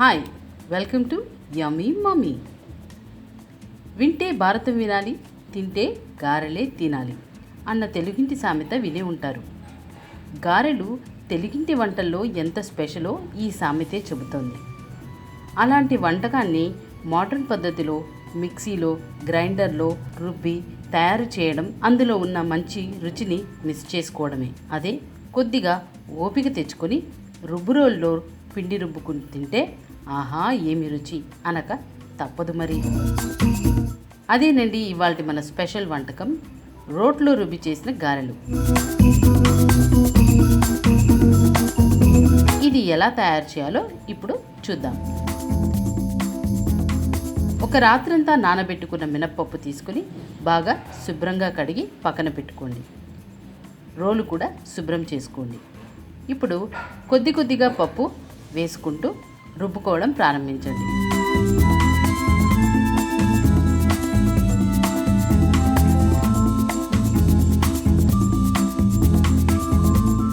Hi, welcome to yummy mummy. వింటే భారతం వినాలి, తింటే గారెలే తినాలి అన్న తెలుగింటి సామెత వినే ఉంటారు. గారెలు తెలుగింటి వంటల్లో ఎంత స్పెషలో ఈ సామెతే చెబుతోంది. అలాంటి వంటకాన్ని మోడర్న్ పద్ధతిలో మిక్సీలో, గ్రైండర్లో రుబ్బి తయారు చేయడం, అందులో ఉన్న మంచి రుచిని మిస్ చేసుకోవడమే. అదే కొద్దిగా ఓపిక తెచ్చుకొని రుబ్బురోల్లో పిండి రుబ్బుకుని తింటే ఆహా ఏమి రుచి అనక తప్పదు మరి. అదేనండి ఇవాల్టి మన స్పెషల్ వంటకం, రోట్లో రుబ్బి చేసిన గారెలు. ఇది ఎలా తయారు చేయాలో ఇప్పుడు చూద్దాం. ఒక రాత్రంతా నానబెట్టుకున్న మినప్పప్పు తీసుకుని బాగా శుభ్రంగా కడిగి పక్కన పెట్టుకోండి. రోలు కూడా శుభ్రం చేసుకోండి. ఇప్పుడు కొద్ది కొద్దిగా పప్పు వేసుకుంటూ రుబ్బుకోవడం ప్రారంభించండి.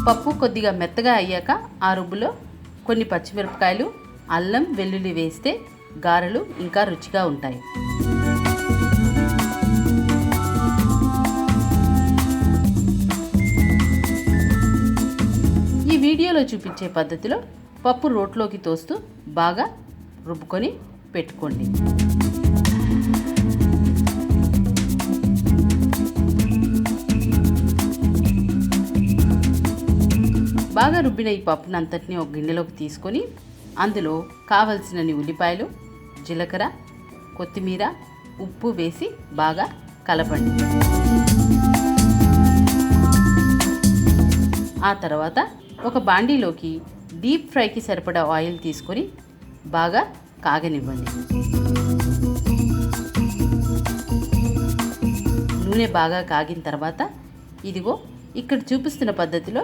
పప్పు కొద్దిగా మెత్తగా అయ్యాక ఆ రుబ్బులో కొన్ని పచ్చిమిరపకాయలు, అల్లం, వెల్లుల్లి వేస్తే గారెలు ఇంకా రుచిగా ఉంటాయి. ఈ వీడియోలో చూపించే పద్ధతిలో పప్పు రోట్లోకి తోస్తూ బాగా రుబ్బుకొని పెట్టుకోండి. బాగా రుబ్బిన ఈ పప్పునంతటిని ఒక గిన్నెలోకి తీసుకొని అందులో కావలసినన్ని ఉల్లిపాయలు, జీలకర్ర, కొత్తిమీర, ఉప్పు వేసి బాగా కలపండి. ఆ తర్వాత ఒక బాండీలోకి డీప్ ఫ్రైకి సరిపడా ఆయిల్ తీసుకొని బాగా కాగనివ్వండి. నూనె బాగా కాగిన తర్వాత ఇదిగో ఇక్కడ చూపిస్తున్న పద్ధతిలో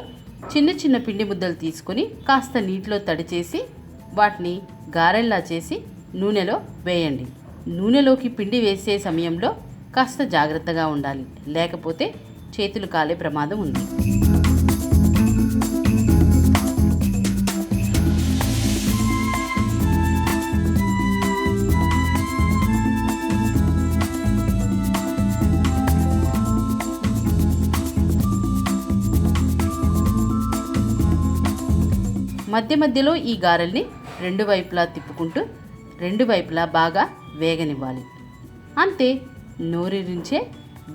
చిన్న చిన్న పిండి ముద్దలు తీసుకొని కాస్త నీటిలో తడిచేసి వాటిని గారెల్లా చేసి నూనెలో వేయండి. నూనెలోకి పిండి వేసే సమయంలో కాస్త జాగ్రత్తగా ఉండాలి, లేకపోతే చేతులు కాలే ప్రమాదం ఉంది. మధ్య మధ్యలో ఈ గారెల్ని రెండు వైపులా తిప్పుకుంటూ రెండు వైపులా బాగా వేగనివ్వాలి. అంతే, నోరూరించే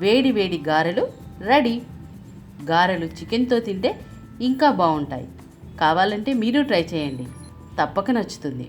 వేడి వేడి గారెలు రెడీ. గారెలు చికెన్తో తింటే ఇంకా బాగుంటాయి. కావాలంటే మీరు ట్రై చేయండి, తప్పక నచ్చుతుంది.